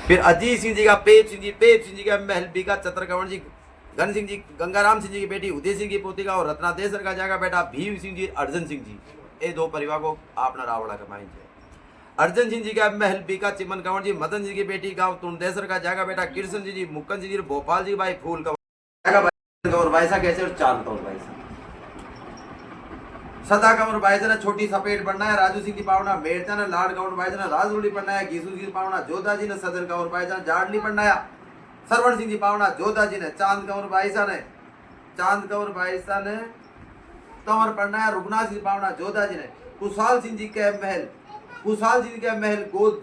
फिर अजीत सिंह जी का पेप सिंह जी का महल बीका चतर कंवर जी, घन सिंह जी गंगाराम सिंह जी की बेटी उदय सिंह की पोती का और रत्नादेसर का जागा बेटा भीम सिंह जी अर्जन सिंह जी, ये दो परिवार को अपना रावड़ा कमाई है। अर्जन सिंह जी का महल बीका चिमन कंवर जी, मदन जी की बेटी गांव तुंडेसर का जागा बेटा कृष्ण जी मुक्कन सिंह जी भोपाल जी भाई फूल कंवर और भाईसा कैसे और चांद कंवर भाईसा सदा कंवर भाईसा ने छोटी सपेट बनना है, राजू सिंह की पावना मेरता ने लाड कंवर भाईसा ने राजरूड़ी पढ़ना है, गीसू सिंह की पावना जोधा जी ने सदर कंवर भाईसा ने जाडली पढ़ना है, सरवण सिंह जी पावना जोधा जी ने चांद कंवर भाईसा ने कंवर पढ़ना है, रुगनाथ सिंह पावना जोधा जी ने कुशाल सिंह जी के महल गोद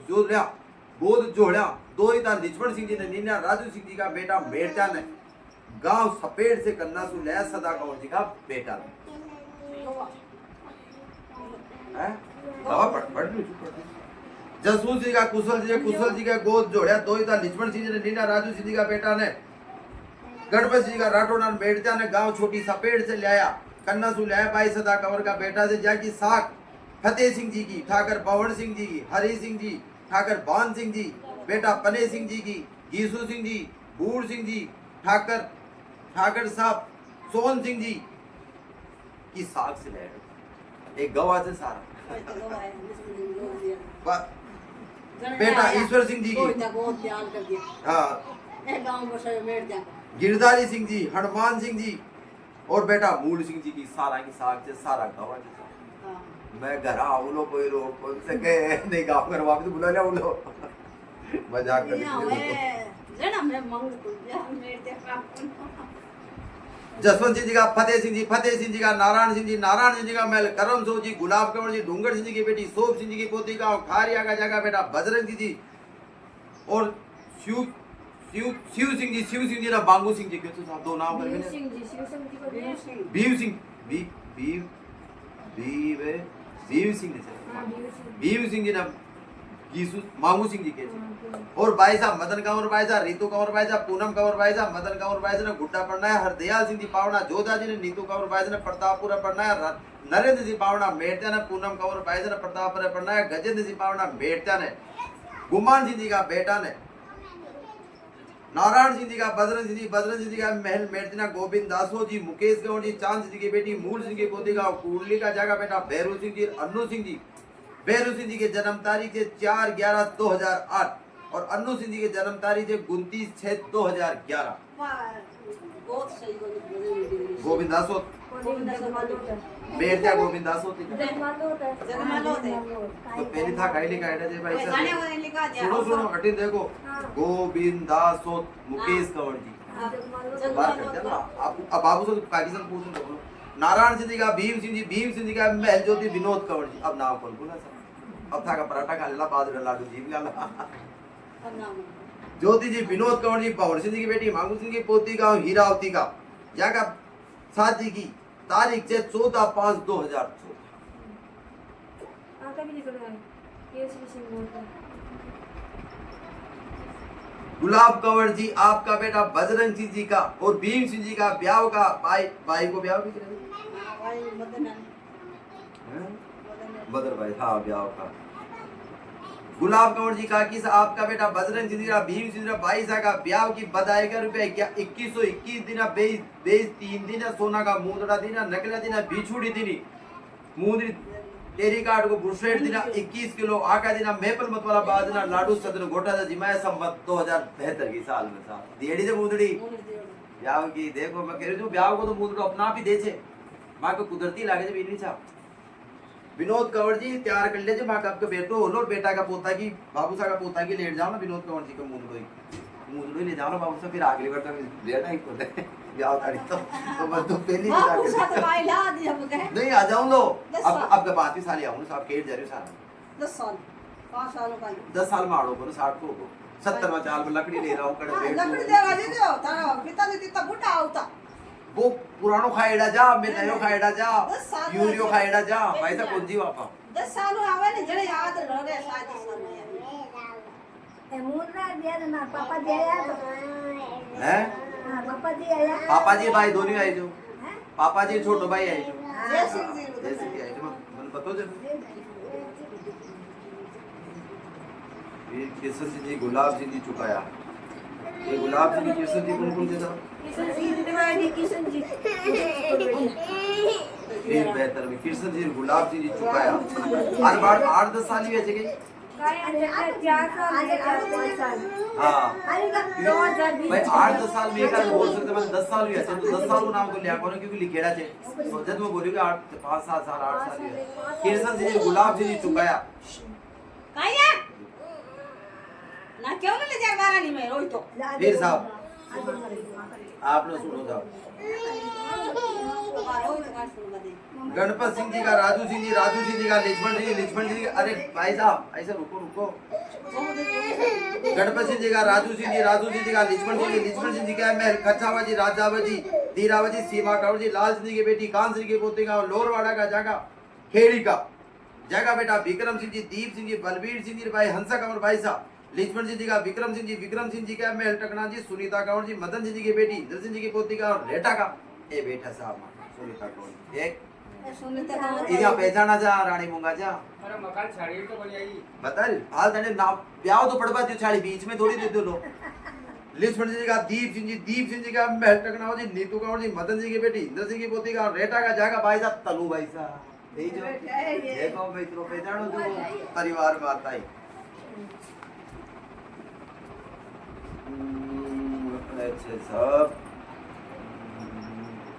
जोड़िया दो ही था लिचमण सिंह जी ने नीना, राजू सिंह जी का बेटा मेरता ने गांव सपेट से कन्ना सु लिया, सदा कंवर जी का बेटा जसूर जी का कुशल जी का गोद जोड़िया दो ही था लिचमण सिंह जी ने नीना, राजू सिंह जी का बेटा ने गणपत जी का राठौड़ मेड़चा ने गांव छोटी सपेट से लाया, कन्ना सु लाया भाई सदा कंवर का बेटा से जाकी साख फतेह सिंह जी की, ठाकर पवन सिंह जी की, हरि सिंह जी, ठाकर बान सिंह जी, बेटा पने सिंह जी की, गीसू सिंह जी, बूढ़ सिंह जी, ठाकर साहब सोहन सिंह जी की साख से लाया, एक गवाह से सारा बेटा ईश्वर सिंह जी की, हाँ गिरधारी सिंह जी, हनुमान सिंह जी और बेटा मूल सिंह जी की सारा की साख से सारा गवाह से मैं घर आऊ लो कोई रोक कौन सके नहीं गाँव कर वापस बुला लिया उलो मजाक कर जसवंत सिंह जी का फतेह सिंह जी का नारायण सिंह जी का महल करम सिंह जी, गुलाब कंवर जी, डूंगर सिंह जी की बेटी सोप सिंह जी की पोती का खारिया का जगह बेटा बजरंग सिंह जी और शिव सिंह जी ना बांगू सिंह जी के तो दो नाम कर भीम सिंह जी ना मांगू सिंह जी के और भाई साहब मदन कंवर भाई साहब, रीतू कंवर भाई साहब, पूनम कंवर भाई साहब, मदन कंवर भाई साहब ने गुड्डा पढ़ना है, हरदयाल सिंह जी पावना जोधा जी ने, नीतू कंवर भाई साहब ने प्रतापपुरा पढ़ना है, नरेंद्र जी पावना मेड़ता ने, पूनम कंवर भाई साहब ने प्रतापपुरा पढ़ना है, गजेंद्र जी पावना मेड़ता ने, गुमान सिंह जी का बेटा ने, नारायण सिंह जी का बजरंग सिंह जी का महल मेड़तना, गोविंद दासो जी, मुकेश कंवर जी, चांद सिंह जी की बेटी मूल सिंह की पोती का कुंडली का जगह बेटा भैरू सिंह जी, अन्नू सिंह जी के जन्म तारीख है 4/11/2008 और अन्नू सिंह जी के जन्म तारीख है 29/6/2011। गोविंद दासो मेरजा गोविंद दासो तो पहले था खाई लिखा है भाई सुनो हटे देखो गोविंद दासो मुकेश कंवर जी बात करते ना अब बाबू से पाकिस्तान पूछ नारायण सिंह जी का भीम सिंह जी का महल ज्योति विनोद कंवर जी, अब नाम कौन बोला सर अब था का पराठा खा लेला बाद लाडू जी भी ज्योति जी विनोद कंवर जी, पवन सिंह जी की बेटी मांगू सिंह की पोती का हीरावती का जाका शादी की तारीख से 14/5/2014। गुलाब कंवर जी आपका बेटा बजरंग सिंह जी का और भीम सिंह जी का ब्याह का भाई को ब्याह भी बदर भाई हाँ ब्याह का गुलाब कंवर जी का किस आपका बेटा बजरंग सिंह जी का भीम सिंह जी भाई सा का ब्याह की बधाई का रुपया 2121 दिन बेस 3 दिन सोना का मुंदड़ा दिन नकला दिन बिछुड़ी दिन मुंदरी टेरी कार्ड को बुशेट दिन 21 किलो आका दिन मेपल मत वाला बाद दिन लाडू सदन गोटा दा जिमाया संवत 2073 की साल में था देड़ी से मुंदड़ी ब्याह की देखो मैं कह रही हूं ब्याह को तो मुंदड़ो अपना भी दे छे मां को कुदरती लागे जे बीनी छा विनोद कंवर जी तैयार कर लीजिए मां का आपका बेटो हो लो बेटा का पोता की बाबू सा का पोता की लेट जाओ ना विनोद कंवर जी का मुंदड़ो ले जाओ ना बाबू सा फिर अगली बार तक लेना ही को दे ब्याह तारीख तो बस तो पहली नहीं आ जाऊं लो अब का 5 साल आऊं साहब केट जा रहे हो सारा 10 साल 5 साल का 10 साल में आड़ो करो 60 को 70 में चाल में लकड़ी ले रहा हूं कड़े लकड़ी दे रहा दे तारा पिता ने तिता बुढ़ा होता वो पुरानो खाएड़ा जा मैं नयो खाएड़ा जा यूरियो खाएड़ा जा भाई साहब कौन जी वापा 10 साल आवे ने जड़े याद रहे शादी साल में ए मुर्रा दिया ना पापा जी आया तो हैं हां पापा जी आया पापा जी भाई दोनों आए जो पापा जी छोटो भाई आए जो जय सिंह जी आए जो मन बतो जो फिर किशन सिंह जी गुलाब सिंह जी चुकाया। ये गुलाब सिंह जी किशन जी कौन से था? किशन जी दिवाली किशन जी फिर बेहतर में किशन जी गुलाब सिंह जी चुकाया। हर बार 8-10 साल ही ऐसे गई। हाँ भाई 8-10 साल में एक बोल सकते हैं 10 साल भी ऐसे तो 10 साल को नाम को लिया कौन क्योंकि लिखेड़ा थे सोचा तो बोलोगे 5-7 साल 8 साल ही है। किशन सिंह जी गुलाब सिंह जी चुकाया। काय है ना क्यों ले जा गाना नहीं मैं रोई तो फिर साहब आपने सुनो साहब गणपत सिंह जी का राजू सिंह जी का लक्ष्मण सिंह जी अरे भाई साहब ऐसे रुको गणपत सिंह जी का राजू सिंह जी का लक्ष्मण सिंह जी का महल कच्छावा जी राजावा जी धीरावा जी सीमा काउर जी लाल सिंह जी की बेटी कान सिंह की पोती का लोरवाड़ा का जगह खेड़ी का जगह बेटा विक्रम सिंह जी दीप सिंह जी बलबीर सिंह जी भाई हंसा कंवर भाई साहब लक्ष्मण सिंह जी का विक्रम सिंह जी का महल टकना जी सुनीता कंवर जी मदन सिंह जी की बेटी इंद्र सिंह जी की पोती का और रेटा का ए बेटा साहब सुनीता कंवर एक इधर पहचाना जा रानी मूंगा जा अरे मकान छाड़ी तो बड़ी आई बता हाल तने ना ब्याह तो पड़वा दियो छाड़ी बीच में थोड़ी दे दो लो लक्ष्मण जी का दीप सिंह जी का महल टकना जी नीतू कंवर जी मदन जी की बेटी इंद्र सिंह की पोती का और रेटा का जागा भाई साहब तनु भाई साहब देखो भाई तो पहचानो जो परिवार में आता है। अच्छा सब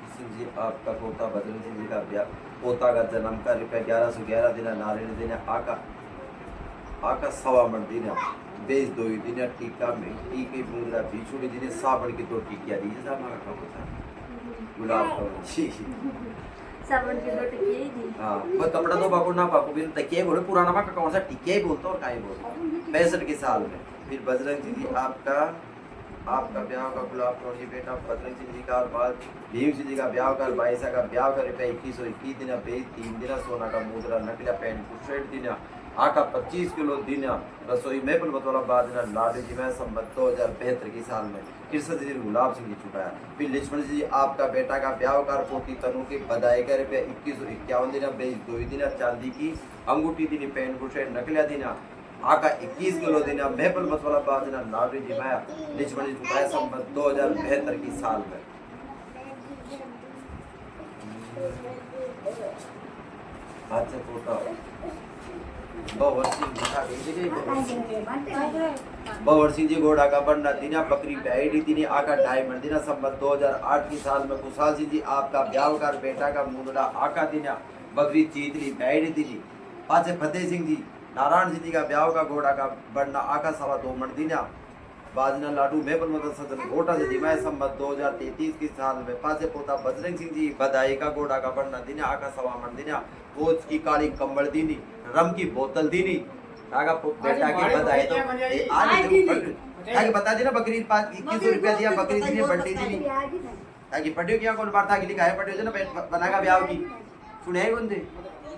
किशन जी आपका पोता बजरंग सिंह जी का ब्याह पोता का जन्म का रुपया 1111 दिन नारायण दिन आका सवा मन दिन बेच दो दिन टीका में टीके मुद्रा बिछुड़ी दिन साबन की 2 टिकिया दी साहब का पोता गुलाब का जी साबन की 2 टिकिया दी। हां पर कपड़ा तो बाको ना बाको बिन तकिए बोले पुराना मा का कौन सा टिकिया ही बोलता और काई बोलता 65 के साल में। फिर बजरंग सिंह जी आपका ब्याह का गुलाब कौर जी बेटा बजरंग सिंह जी का और बाद भीम सिंह जी का ब्याह कर 22 का ब्याह कर रुपया 2121 दिन बेच 3 दिन सोना का मुद्रा नकला पैंट कुशेट दिन आका 25 किलो दिन रसोई में पल बतौला बाद दिन लाडली जी में संबत 2072 की साल में कृष्ण जी गुलाब सिंह जी चुकाया। फिर लक्ष्मण जी आपका बेटा का ब्याह कर पोती तनु की बधाई का रुपया 2151 दिन बेच 2 दिन चांदी की अंगूठी दिन पैंट कुशेट नकलिया दिन आका 21 किलो दिन महपल मतवाला बाद दिन लाडली जी माया लक्ष्मण जी चुकाया संबत 2072 की साल में। आज से पोता बवर सिंह जी घोड़ा का बनना दिना बकरी बैठी दिनी आका डायमंड दिना संबत 2008 की साल में खुशहाल सिंह जी आपका ब्याह कर बेटा का मुंडा आका दिना बकरी चीतली बैठी दिनी पाचे फतेह सिंह जी नारायण सिंह जी का ब्याह का घोड़ा का बनना आका 2.25 मन दिना बाजना लाडू मेपल मदन सदन घोटा से दिमाए संबत 2033 की साल में पासे पोता बजरंग सिंह जी बधाई का घोड़ा का बनना दिना आका 1.25 मन दिना कोच की काली कंबल दीनी रम की बोतल दीनी आगा बेटा की बधाई तो आगे बता देना बकरी 2100 रुपया दिया बकरी दीनी बंटी दीनी ताकि पटियो किया कौन बात था कि लिखा है पटियो ना बनागा ब्याह की सुने कौन दे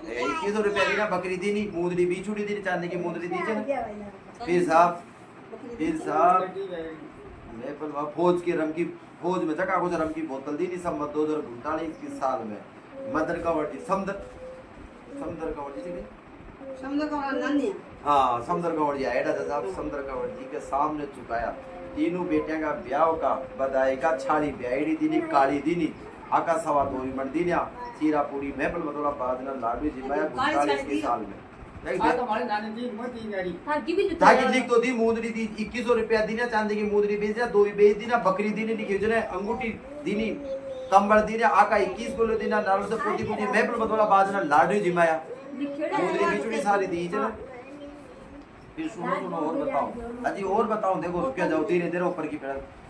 2100 रुपया दीना बकरी दीनी मुंदरी बीचूड़ी दीनी चांदी की मुंदरी दी फिर साहब नेपाल फौज की रम की फौज में जगह कुछ रम की बोतल दी नहीं संबत 2039 की साल में मदर कवर्टी समदर कवर्टी जी हाँ समदर कवर्टी एडा साहब समदर कवर्टी के सामने चुकाया तीनों बेटियां का ब्याह का बधाई का छाड़ी ब्याहड़ी दीनी काली दीनी आका 2.25 मन दीनिया सीरा पूरी महपल बतौला बादना लाडू जिमाया 39 की साल में हमारे नानी जी मत ही गाड़ी ताकि लिख तो दी मुंदरी दी 2100 रुपया दीना चांदी की मुंदरी बेच दिया 2 बेच दीना बकरी दीनी लिखी जने अंगूठी दीनी कंबल दीना आका 21 किलो दीना नाल से पोती महपल बतौला बादना लाडू जिमाया मुंदरी बिचुड़ी सारी दी जने। फिर सुनो और बताओ अजी और बताओ देखो रुपया जाओ धीरे धीरे ऊपर की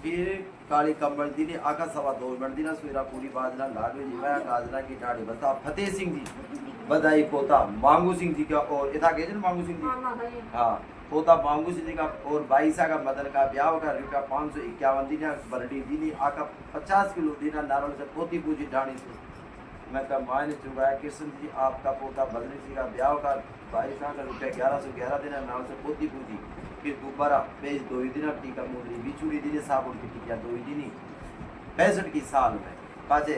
फिर काली कंबल दी ने आका 2.25 मन दीना सुरा पूरी बाजना लाडू जिमाया गाजना की टाड़ी बता फतेह सिंह जी बधाई पोता मांगू सिंह जी का और इधर गए थे मांगू सिंह जी हाँ पोता मांगू सिंह जी का और 22 का मदन का ब्याह का रुपया 551 दीना बरडी दीनी आका 50 किलो दीना नारल से पोती पूजी ढाणी से मैं का मायने चुकाया कृष्ण जी आपका पोता बलनी सिंह का ब्याह का 22 का रुपया 1111 दीना नारल से पोती पूजी फिर दोबारा बेच 2 दिन टीका मुंदरी बिचुड़ी दीनी साबुन की टिकिया 2 दिनी 65 की साल में पाजे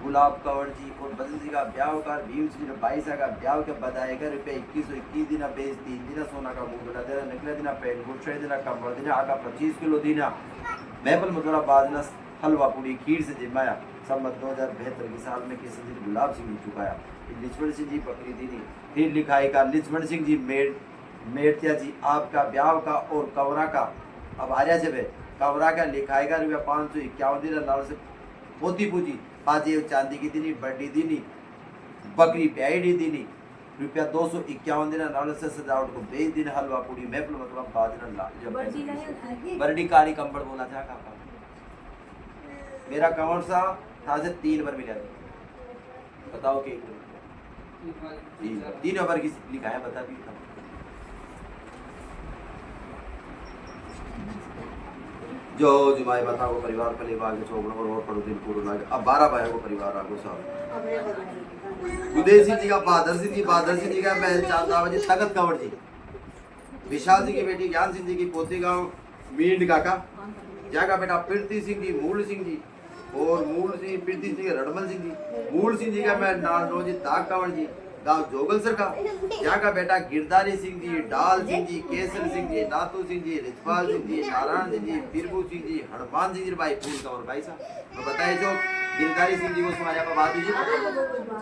गुलाब कंवर जी और बदल जी का ब्याह का 22 का ब्याह के बधाई का रुपये 21 दिन बेच 3 दिन सोना का मुंगला देना निकले दिन पेन गुड़ 6 दिन कंबल दिन आका 25 किलो दिन मैपल मथुरा बाजना हलवा पूरी खीर से जिमाया सम्मत 2072 की साल में किसी दिन गुलाब सिंह ने चुकाया लिचमण सिंह जी बकरी दीनी फिर लिखाई का लिचमण सिंह जी मेड़तिया जी आपका ब्याह का और कवरा का अब आर्या जब है कवरा का लिखाई का रुपया 551 दिन नाल से पोती पूजी बाजी चांदी की दीनी बड़ी दीनी बकरी प्याई दीनी रुपया 251 दिन नाल से सजावट को 20 दिन हलवा पूरी मैपल मतलब बाजना बरडी काली कंबल बोला था का मेरा कंवर सा था से 3 बार मिला बताओ कि 3 बार की लिखा है बता दी जो जुमाई माता को परिवार परिवार के चौगुण और पड़ो दिन पूर्ण लागे अब 12 भाइयों को परिवार आगो साहब उदय सिंह जी का बहादुर सिंह जी का महल चांदावा जी तगत कंवर जी विशाल जी की बेटी ज्ञान सिंह जी की पोती गांव मींड काका जहाँ का बेटा पृथ्वी सिंह जी मूल सिंह जी और मूल सिंह पृथ्वी सिंह रडमल सिंह जी मूल सिंह जी का महल नाल जी ताक कंवर जी गांव जोगलसर का यहाँ का बेटा गिरधारी सिंह जी डाल सिंह जी केसर सिंह जी नातू सिंह जी रिजपाल सिंह जी नारायण सिंह जी फिरबू सिंह जी हनुमान सिंह जी भाई फूल कंवर भाई साहब तो बताए जो गिरधारी सिंह जी को सुनाया बात दीजिए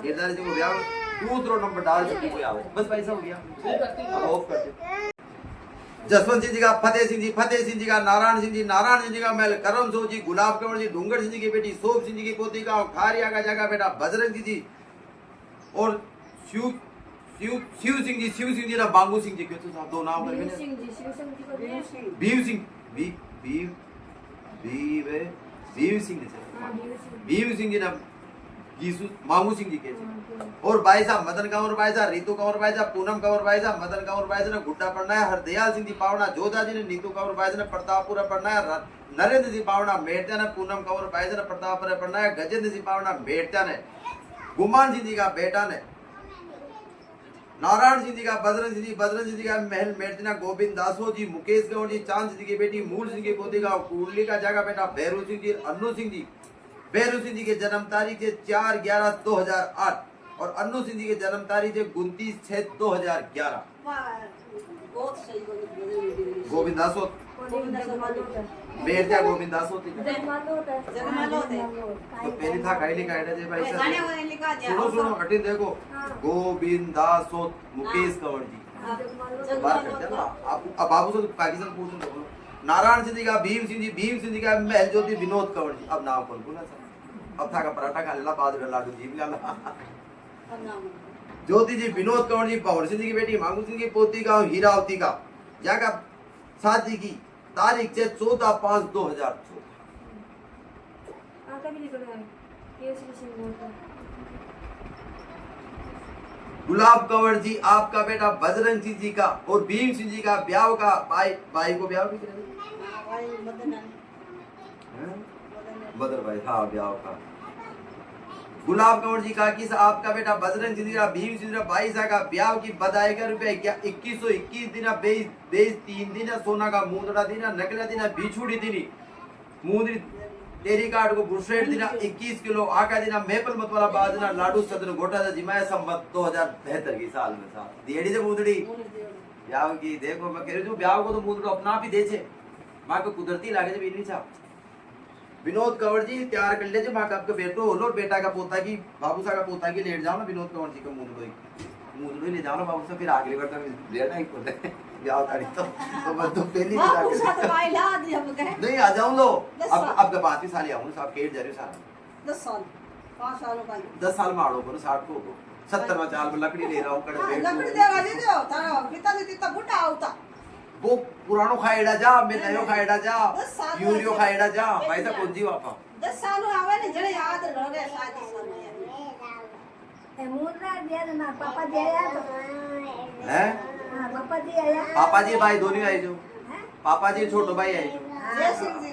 गिरधारी सिंह को ब्याह दूसरा नंबर डाल सिंह को आओ बस पैसा हो गया अब ऑफ कर दे जसवंत सिंह जी का फतेह सिंह जी का नारायण सिंह जी का महल करम सिंह जी गुलाब कंवर जी डूंगर सिंह जी की बेटी सोप सिंह जी की पोती का खारिया का जगह बेटा बजरंग जी और शिव सिंह जी ना बांगू सिंह जी के तो साहब दो नाम कर मैंने बीव सिंह जी ना यीशु मांगू सिंह जी के और भाई साहब मदन कंवर भाई साहब रीतू कंवर भाई साहब पूनम कंवर भाई साहब मदन कंवर भाई साहब ने गुड्डा पढ़ना है हरदयाल सिंह जी पावना जोधा जी ने नीतू कंवर भाई साहब ने प्रतापपुरा पढ़ना है नरेंद्र जी पावना मेड़त्या ने पूनम कंवर भाई साहब ने प्रतापपुरा पढ़ना है गजेंद्र जी पावना मेड़त्या ने गुमान सिंह जी का बेटा ने नारायण सिंह जी का बजरंग सिंह जी का महल मेड़तना गोविंद दासो जी मुकेश कंवर जी चांद सिंह जी की बेटी मूल सिंह की पोती का कुंडली का जगह बेटा भैरू सिंह जी अन्नू सिंह जी के जन्म तारीख है 4/11/2008 और अन्नू सिंह जी के जन्म तारीख है 29/6/2011 बहुत सही बोली गोविंद दासो मेड़त्या गोविंद दासो थी तो पहले था काई लिखा है जे भाई साहब सुनो हटे देखो गोविंद दासो मुकेश कंवर जी बात करते हैं अब बाबू से पाकिस्तान पूछो तो नारायण सिंह जी का भीम सिंह जी का महल ज्योति विनोद कंवर जी अब नाम कौन बोला सर अब था का पराठा खा लेला बाद में लाडू जी भी लाला ज्योति जी विनोद कंवर जी पवन सिंह जी की बेटी मांगू सिंह की पोती गांव हीरावती का जगह शादी की तारीख है 14/5/2014 गुलाब कंवर जी आपका बेटा बजरंग सिंह जी का और भीम सिंह जी का ब्याह का भाई को ब्याह भी बदर भाई हाँ ब्याह का गुलाब कंवर जी का किस आपका बेटा बजरंग सिंह जी का भीम सिंह जी का 22 का ब्याह की बधाई का रुपया 2121 दिन बेच 3 दिन सोना का मुंदड़ा दिन नकला दिन बिछुड़ी दिन मुंदरी तेरी काट को बुशेट दिन 21 किलो आका दिन मेपल मत वाला बाजना लाडू सदन गोटा दा जिमाया संवत 2072 की साल में साहब दियड़ी से मुंदड़ी ब्याह की देखो मैं कह रही हूं ब्याह को तो मुंदड़ो अपना आप ही दे छे मां को कुदरती लागे जब इनवी छा विनोद कंवर जी तैयार कर ले जो मां का आपका बेटो हो लो बेटा का पोता की बाबू सा का पोता की लेट जाओ ना विनोद कंवर जी को मुंदड़ो ले जाओ ना बाबू सा फिर अगली बार तक लेना ही पड़े ब्याह तारीख तो मैं तो पहली बाबू सा तो भाई ला दिया हम कहे नहीं आ जाऊं लो अब के 35 साल आऊं साहब केट जा रहे सारा 10 साल 5 सालों का 10 साल में आड़ो पर 60 को 70 में चाल में लकड़ी ले रहा हूं कड़े लकड़ी देगा दे दो तारा पिता ने तिता बुढ़ा होता वो पुरानो खाएड़ा जा मैं नयो खाएड़ा जा यूरियो खाएड़ा जा भाई साहब कौन जी वापा 10 साल आवे ने जड़े याद रह गए शादी समय ए मुर्रा दिया ना पापा जी आया हैं हां पापा जी आया पापा जी भाई दोनों आए जो पापा जी छोटो भाई आए जो जय सिंह जी